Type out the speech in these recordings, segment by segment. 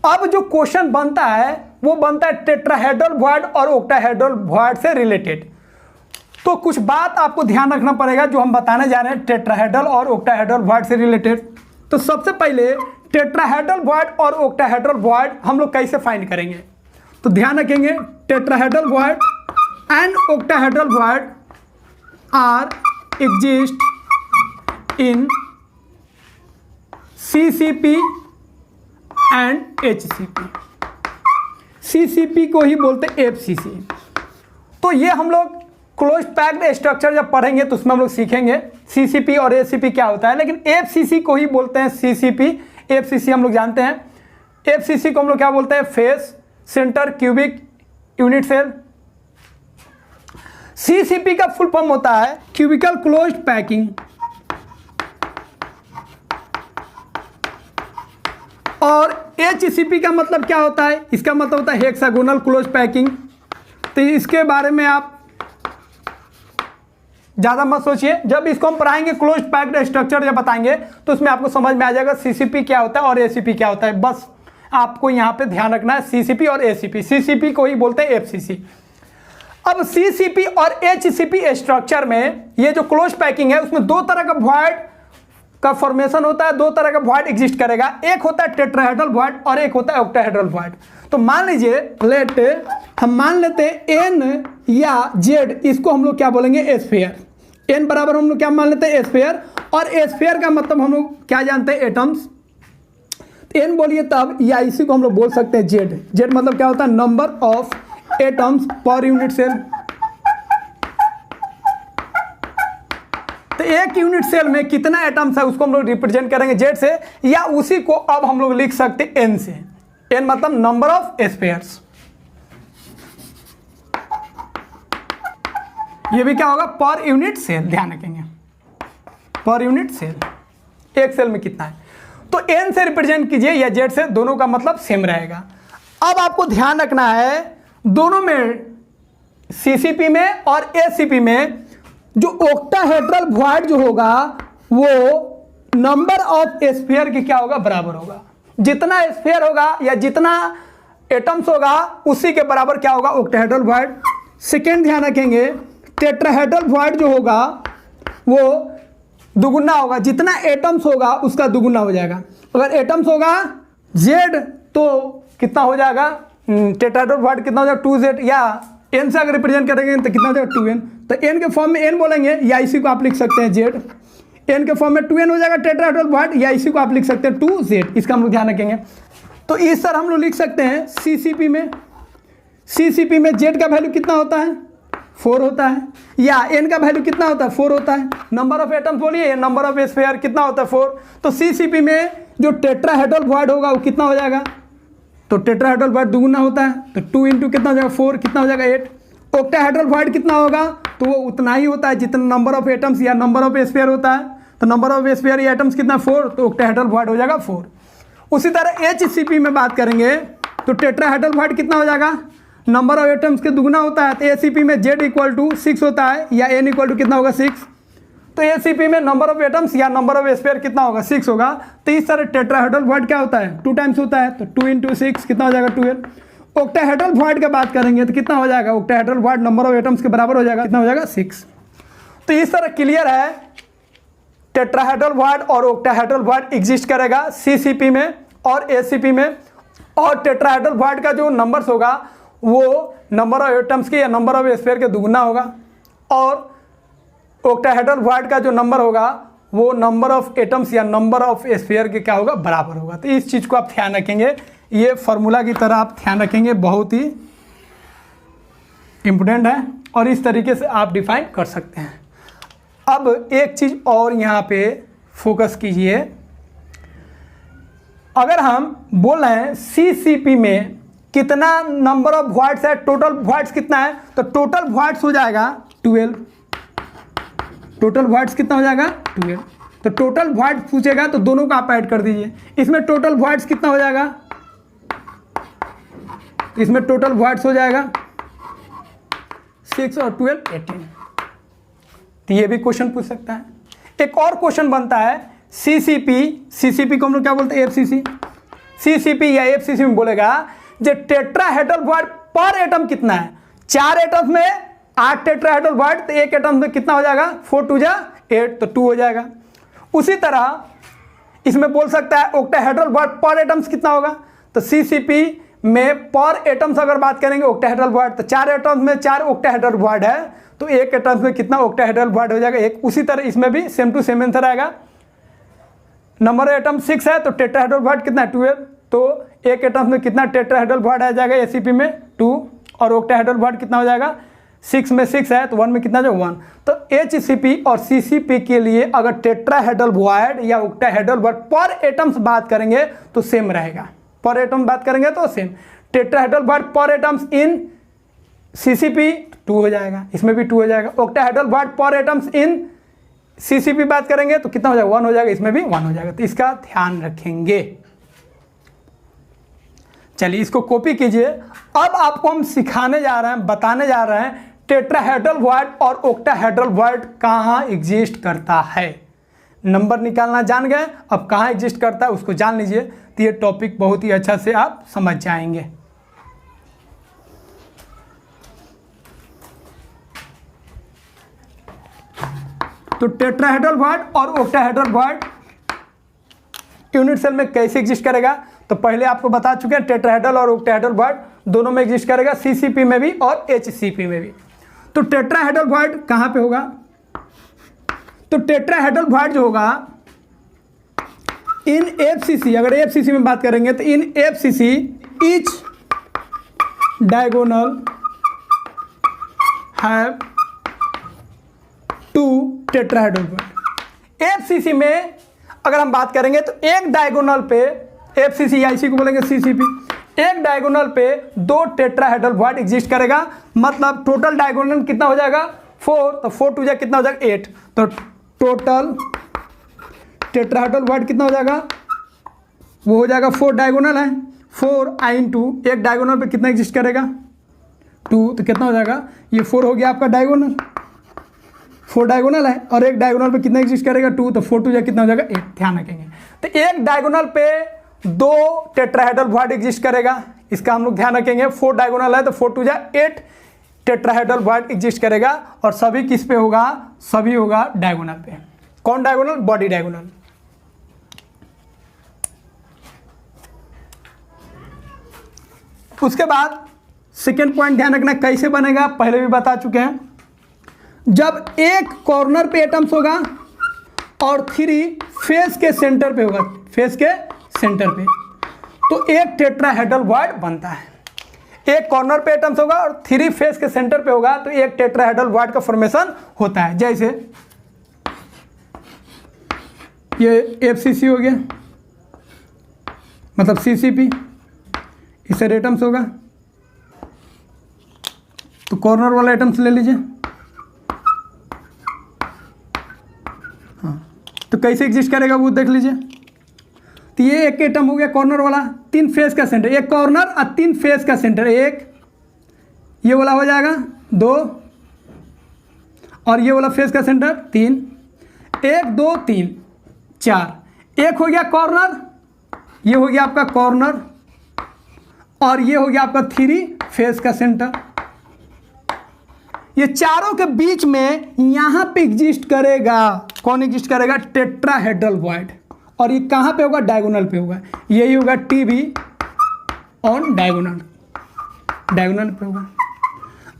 अब जो क्वेश्चन बनता है वो बनता है टेट्राहेड्रल वॉइड और ऑक्टाहेड्रल वॉइड से रिलेटेड। तो कुछ बात आपको ध्यान रखना पड़ेगा जो हम बताने जा रहे हैं टेट्राहेड्रल और ऑक्टाहेड्रल वॉइड से रिलेटेड। तो सबसे पहले टेट्राहेड्रल वॉइड और ऑक्टाहेड्रल वॉइड हम लोग कैसे फाइंड करेंगे, तो ध्यान रखेंगे tetrahedral void and octahedral void are exist in CCP and HCP। CCP को ही बोलते हैं FCC। तो ये हम लोग क्लोज पैक्ड स्ट्रक्चर जब पढ़ेंगे तो उसमें हम लोग सीखेंगे CCP और HCP क्या होता है, लेकिन FCC को ही बोलते हैं CCP। FCC हम लोग जानते हैं। FCC को हम लोग क्या बोलते हैं, face centre cubic unit cell. CCP का फुल फॉर्म होता है क्यूबिकल क्लोज्ड पैकिंग, और HCP का मतलब क्या होता है, इसका मतलब होता है हेक्सागोनल क्लोज पैकिंग। तो इसके बारे में आप ज़्यादा मत सोचिए, जब इसको हम पढ़ाएंगे क्लोज पैक्ड स्ट्रक्चर जब बताएंगे तो उसमें आपको समझ में आ जाएगा CCP क्या होता है और HCP क्या होता है। बस आपको यहाँ पे ध्यान रखना है CCP और HCP। CCP को ही बोलते हैं FCC। अब CCP और HCP स्ट्रक्चर में ये जो क्लोज पैकिंग है उसमें दो तरह का वॉइड का फॉर्मेशन होता है, दो तरह का वॉइड एग्जिस्ट करेगा। एक होता है टेट्राहेड्रल वॉइड और एक होता है ऑक्टाहेड्रल वॉइड। तो मान लीजिए हम मान लेते हैं N या Z, इसको हम लोग क्या बोलेंगे, स्फीयर। N बराबर हम लोग क्या मान लेते हैं, स्फीयर। और स्फीयर का मतलब हम लोग क्या जानते हैं, एटम्स। N बोलिए तब, या इसी को हम लोग बोल सकते हैं Z। Z मतलब क्या होता है, number of atoms per unit cell. तो एक यूनिट सेल में कितना एटम्स है उसको हम लोग रिप्रेजेंट करेंगे Z से, या उसी को अब हम लोग लिख सकते हैं N से। N मतलब नंबर ऑफ स्फीयर्स। ये भी क्या होगा, पर यूनिट सेल। ध्यान रखेंगे पर यूनिट सेल, एक सेल में कितना है। तो N से रिप्रेजेंट कीजिए या Z से, दोनों का मतलब सेम रहेगा। अब आपको ध्यान रखना है दोनों में, CCP में और HCP में, जो ऑक्टाहेड्रल वॉइड जो होगा वो नंबर ऑफ स्फीयर के क्या होगा, बराबर होगा। जितना स्फीयर होगा या जितना एटम्स होगा उसी के बराबर क्या होगा, ऑक्टाहेड्रल वॉइड। सेकेंड ध्यान रखेंगे टेट्राहेड्रल वॉइड जो होगा वो दुगुना होगा, जितना एटम्स होगा उसका दुगुना हो जाएगा। अगर एटम्स होगा Z तो कितना हो जाएगा, टेट्राहेड्रल वॉइड कितना हो जाएगा, 2Z। या N से अगर रिप्रेजेंट करेंगे तो कितना हो जाएगा, 2N। तो N के फॉर्म में N बोलेंगे, या इसी को आप लिख सकते हैं Z। N के फॉर्म में 2N हो जाएगा टेट्राहेड्रल वॉइड, या इसी को आप लिख सकते हैं 2Z। इसका हम लोग ध्यान रखेंगे। तो इस तरह हम लोग लिख सकते हैं CCP में Z का वैल्यू कितना होता है, 4 होता है, या N का वैल्यू कितना होता है, 4 होता है। नंबर ऑफ एटम्स बोलिए, नंबर ऑफ स्फीयर कितना होता है, 4। तो CCP में जो टेट्राहेड्रल वॉइड होगा वो कितना हो जाएगा, तो टेट्राहेड्रल वॉइड दुगुना होता है, तो 2 इंटू कितना हो जाएगा, 4, कितना हो जाएगा, 8। ऑक्टाहेड्रल वॉइड कितना होगा, तो वो उतना ही होता है जितना नंबर ऑफ एटम्स या नंबर ऑफ स्फीयर होता है। तो नंबर ऑफ स्फीयर या एटम्स कितना, 4, तो ऑक्टाहेड्रल वॉइड हो जाएगा 4। उसी तरह HCP में बात करेंगे तो टेट्राहेड्रल वॉइड कितना हो जाएगा, नंबर ऑफ एटम्स के दुगुना होता है। तो HCP में Z इक्वल टू 6 होता है, या N इक्वल टू कितना होगा, 6। तो HCP में नंबर ऑफ एटम्स या नंबर ऑफ स्फीयर कितना होगा, 6 होगा। तो इस तरह टेट्राहेड्रल वॉइड क्या होता है, 2 टाइम्स होता है, तो 2 इंटू 6 कितना हो जाएगा, 12। ऑक्टाहेड्रल वॉइड की बात करेंगे तो कितना हो जाएगा, octahedral void number of atoms के बराबर हो जाएगा, कितना हो जाएगा, 6। तो इस तरह क्लियर है, टेट्राहेड्रल वॉइड और ऑक्टाहेड्रल वॉइड एग्जिस्ट करेगा CCP में और HCP में। और टेट्राहेड्रल वॉइड का जो नंबर्स होगा वो नंबर ऑफ एटम्स के या नंबर ऑफ स्फीयर के दुगुना होगा, और ऑक्टाहेड्रल वॉइड का जो नंबर होगा वो नंबर ऑफ एटम्स या नंबर ऑफ स्फीयर के क्या होगा, बराबर होगा। तो इस चीज़ को आप ध्यान रखेंगे, ये फार्मूला की तरह आप ध्यान रखेंगे, बहुत ही इम्पोर्टेंट है और इस तरीके से आप डिफाइन कर सकते हैं। अब एक चीज़ और यहाँ पे फोकस कीजिए, अगर हम बोल रहे हैं CCP में कितना नंबर ऑफ वॉइड्स है, टोटल वॉइड्स कितना है, तो टोटल वॉइड्स हो जाएगा 12। टोटल वॉइड्स कितना हो जाएगा, 12। तो टोटल वॉइड्स पूछेगा तो दोनों को आप ऐड कर दीजिए। इसमें टोटल वॉइड्स कितना हो जाएगा, इसमें टोटल वॉइड्स हो जाएगा 6 और 12 18। तो ये भी क्वेश्चन पूछ सकता है। एक और क्वेश्चन बनता है CCP को हम लोग क्या बोलते हैं, FCC। सीसीपी या एफसीसी में बोलेगा जो टेट्राहेड्रल बॉन्ड पर एटम कितना है, 4 एटम्स में 8 टेट्राहेड्रल बॉन्ड, तो एक एटम में कितना हो जाएगा, 4 2 जा 8, तो 2 हो जाएगा। उसी तरह इसमें बोल सकता है ऑक्टाहेड्रल बॉन्ड पर एटम्स कितना होगा, तो सीसीपी में पर एटम्स अगर बात करेंगे ऑक्टाहेड्रल बॉन्ड, तो 4 एटम्स में 4 ऑक्टाहेड्रल बॉन्ड है, तो एक एटम्स में कितना ऑक्टाहेड्रल बॉन्ड हो जाएगा, एक। उसी तरह इसमें भी सेम टू सेम आंसर आएगा। नंबर एटम 6 है तो टेट्राहेड्रल बॉन्ड कितना है 12, तो एक एटम्स में कितना टेट्राहेड्रल बॉन्ड आ जाएगा एसीपी में 2, और ऑक्टाहेड्रल बॉन्ड कितना हो जाएगा, 6 में 6 है तो 1 में कितना जो 1। तो एचसीपी और सीसीपी के लिए अगर टेट्राहेड्रल बॉन्ड या ऑक्टाहेड्रल बॉन्ड पर एटम्स बात करेंगे तो सेम रहेगा, पर एटम बात करेंगे तो सेम। टेट्राहेड्रल बॉन्ड पर एटम्स इन सीसीपी 2 हो जाएगा, इसमें भी 2 हो जाएगा। ऑक्टाहेड्रल बॉन्ड पर एटम्स इन सीसीपी बात करेंगे तो कितना हो जाएगा, 1 हो जाएगा, इसमें भी 1 हो जाएगा, तो इसका ध्यान रखेंगे। चलिए इसको कॉपी कीजिए। अब आपको हम सिखाने जा रहे हैं, बताने जा रहे हैं टेट्राहेड्रल बॉन्ड और ऑक्टाहेड्रल बॉन्ड कहाँ एग्जिस्ट करता है। नंबर निकालना जान गए, अब कहाँ एग्जिस्ट करता है उसको जान लीजिए, तो ये टॉपिक बहुत ही अच्छा से आप समझ जाएंगे। तो टेट्राहेड्रल बॉन्ड और ऑक्टाहेड्रल बॉन्ड यूनिट सेल में कैसे एग्जिस्ट करेगा, तो पहले आपको बता चुके हैं टेट्राहेड्रल और ऑक्टाहेड्रल बॉन्ड दोनों में एग्जिस्ट करेगा, सीसीपी में भी और एचसीपी में भी। तो टेट्राहेड्रल बॉन्ड कहाँ पे होगा, तो टेट्राहेड्रल बॉन्ड जो होगा इन एफसीसी, अगर एफसीसी में बात करेंगे तो in FCC each diagonal have 2 tetrahedral bond. FCC में अगर हम बात करेंगे तो एक डायगोनल पे एफसीसी या इसी को बोलेंगे सीसीपी, एक डायगोनल पे 2 टेट्राहेड्रल बॉन्ड एग्जिस्ट करेगा, मतलब टोटल डायगोनल कितना हो जाएगा 4, तो 4 2 जा कितना हो जाएगा 8, तो टोटल टेट्राहेड्रल बॉन्ड कितना हो जाएगा, वो हो जाएगा 4 डायगोनल है, 4 आई इंटू एक डायगोनल पे कितना एग्जिस्ट करेगा 2, तो कितना हो जाएगा, ये 4 हो गया आपका डायगोनल, 4 डायगोनल है, और एक डायगोनल पे कितना एग्जिस्ट करेगा 2, तो 4 2 जा कितना हो जाएगा 8, ध्यान रखेंगे। तो एक डायगोनल पे 2 टेट्राहेड्रल बॉन्ड एग्जिस्ट करेगा, इसका हम लोग ध्यान रखेंगे। 4 डायगोनल है तो 4 2 जा 8 टेट्राहेड्रल बॉन्ड एग्जिस्ट करेगा, और सभी किस पे होगा, सभी होगा डायगोनल पे। कौन डायगोनल, बॉडी डायगोनल। उसके बाद सेकेंड पॉइंट ध्यान रखना कैसे बनेगा, पहले भी बता चुके हैं। जब एक कॉर्नर पे एटम्स होगा और 3 फेस के सेंटर पे होगा, फेस के सेंटर पे, तो एक टेट्राहेड्रल बॉन्ड बनता है। एक कॉर्नर पे एटम्स होगा और 3 फेस के सेंटर पे होगा तो एक टेट्राहेड्रल बॉन्ड का फॉर्मेशन होता है। जैसे ये एफसीसी हो गया, मतलब सीसीपी, इससे एटम्स होगा, तो कॉर्नर वाला एटम्स ले लीजिए। हाँ, तो कैसे एग्जिस्ट करेगा वो देख लीजिए। तो ये एक एटम हो गया कॉर्नर वाला, 3 फेस का सेंटर, एक कॉर्नर और 3 फेस का सेंटर, एक ये वाला हो जाएगा 2, और ये वाला फेस का सेंटर 3, 1 2 3 4, एक हो गया कॉर्नर, ये हो गया आपका कॉर्नर, और ये हो गया आपका 3 फेस का सेंटर। ये चारों के बीच में यहां पे एग्जिस्ट करेगा, कौन एग्जिस्ट करेगा, टेट्राहेड्रल बॉन्ड, और ये कहां पे होगा, डायगोनल पे होगा, यही होगा टीबी ऑन डायगोनल, डायगोनल पे होगा।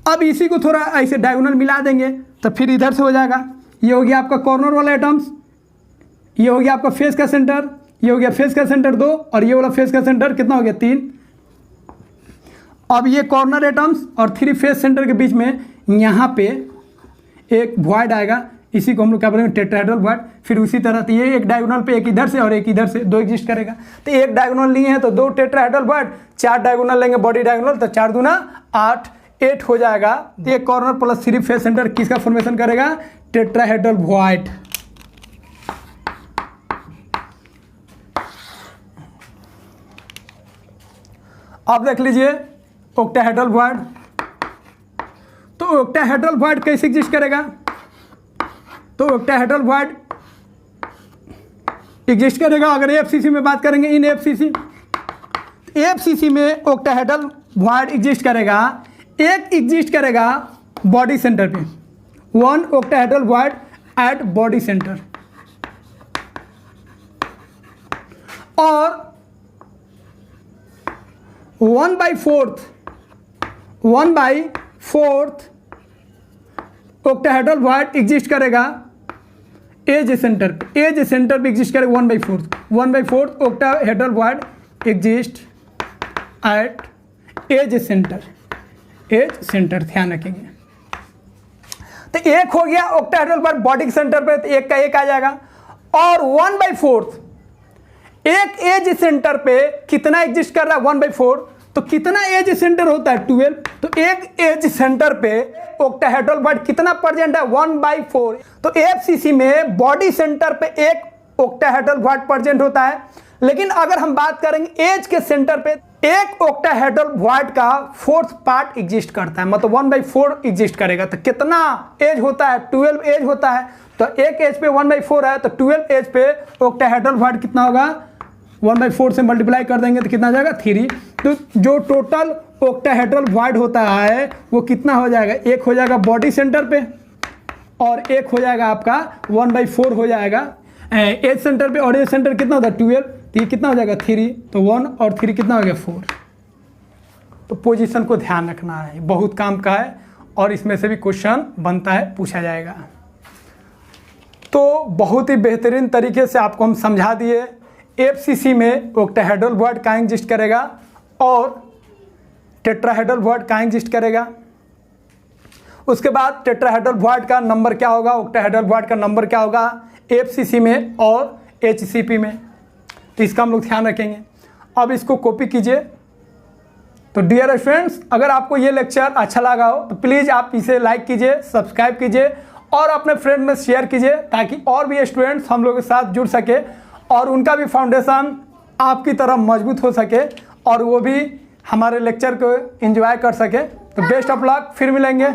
अब इसी को थोड़ा ऐसे डायगोनल मिला देंगे तो फिर इधर से हो जाएगा, ये हो गया आपका कॉर्नर वाला एटम्स, ये हो गया आपका फेस का सेंटर, ये हो गया फेस का सेंटर 2, और ये वाला फेस का सेंटर कितना हो गया 3। अब ये कॉर्नर एटम्स और 3 फेस सेंटर के बीच में यहाँ पे एक वॉइड आएगा, इसी को हम लोग क्या बोलेंगे, टेट्राहेड्रल बॉन्ड। फिर उसी तरह तो ये एक डायगोनल पे एक इधर से और एक इधर से 2 एग्जिस्ट करेगा, तो एक डायगोनल लिए हैं तो 2 टेट्राहेड्रल बॉन्ड, 4 डायगोनल लेंगे बॉडी डायगोनल, तो 4 दूना 8, 8 हो जाएगा। तो एक कॉर्नर प्लस 3 फेस सेंटर किसका फॉर्मेशन करेगा, टेट्राहेड्रल बॉन्ड। अब देख लीजिए ऑक्टाहेड्रल बॉन्ड। तो ऑक्टाहेड्रल बॉन्ड कैसे एग्जिस्ट करेगा, तो ऑक्टाहेड्रल बॉन्ड एग्जिस्ट करेगा अगर एफसीसी में बात करेंगे, इन एफसीसी एफसीसी में ऑक्टाहेड्रल वॉइड एग्जिस्ट करेगा, एक एग्जिस्ट करेगा बॉडी सेंटर पे, one octahedral void at body centre, और 1/4 ऑक्टाहेड्रल वॉइड एग्जिस्ट करेगा एज सेंटर पे, एज सेंटर पे एग्जिस्ट करेगा 1/4 octahedral void exist at edge centre, ध्यान रखेंगे। तो एक हो गया ऑक्टाहेड्रल वॉइड बॉडी के सेंटर पे, तो एक का एक आ जाएगा, और 1/4 एक एज सेंटर पे कितना एग्जिस्ट कर रहा है 1/4, तो कितना एज सेंटर होता है 12, तो एक एज सेंटर पे ऑक्टाहेड्रल वॉइड कितना प्रेजेंट है 1/4। तो एफसीसी में बॉडी सेंटर पे एक ऑक्टाहेड्रल वॉइड प्रेजेंट होता है, लेकिन अगर हम बात करेंगे एज के सेंटर पे, एक ऑक्टाहेड्रल वॉइड का 4th पार्ट एग्जिस्ट करता है, मतलब 1/4 एग्जिस्ट करेगा। तो कितना एज होता है 12 एज होता है, तो एक एज पे 1/4 है, तो 12 एज पे ऑक्टाहेड्रल वॉइड कितना होगा 1/4 से मल्टीप्लाई कर देंगे तो कितना हो जाएगा 3। तो जो टोटल ऑक्टाहेड्रल वॉइड होता है वो कितना हो जाएगा, एक हो जाएगा बॉडी सेंटर पे और एक हो जाएगा आपका 1/4 हो जाएगा एज सेंटर पे, और एज सेंटर कितना होता है 12, तो ये कितना हो जाएगा 3, तो 1 और 3 कितना हो गया 4। तो पोजीशन को ध्यान रखना है, बहुत काम का है और इसमें से भी क्वेश्चन बनता है, पूछा जाएगा। तो बहुत ही बेहतरीन तरीके से आपको हम समझा दिए एफसीसी में ऑक्टाहेड्रल वॉइड कहाँ एग्जिस्ट करेगा और टेट्राहेड्रल वॉइड कहाँ एग्जिस्ट करेगा। उसके बाद टेट्राहेड्रल वॉइड का नंबर क्या होगा, ऑक्टाहेड्रल वॉइड का नंबर क्या होगा एफसीसी में और एचसीपी में, तो इसका हम लोग ध्यान रखेंगे। अब इसको कॉपी कीजिए। तो डियर स्टूडेंट्स, अगर आपको ये लेक्चर अच्छा लगा हो तो प्लीज़ आप इसे लाइक कीजिए, सब्सक्राइब कीजिए और अपने फ्रेंड में शेयर कीजिए, ताकि और भी स्टूडेंट्स हम लोग के साथ जुड़ सके और उनका भी फाउंडेशन आपकी तरह मजबूत हो सके और वो भी हमारे लेक्चर को एंजॉय कर सके। तो बेस्ट ऑफ लक, फिर मिलेंगे।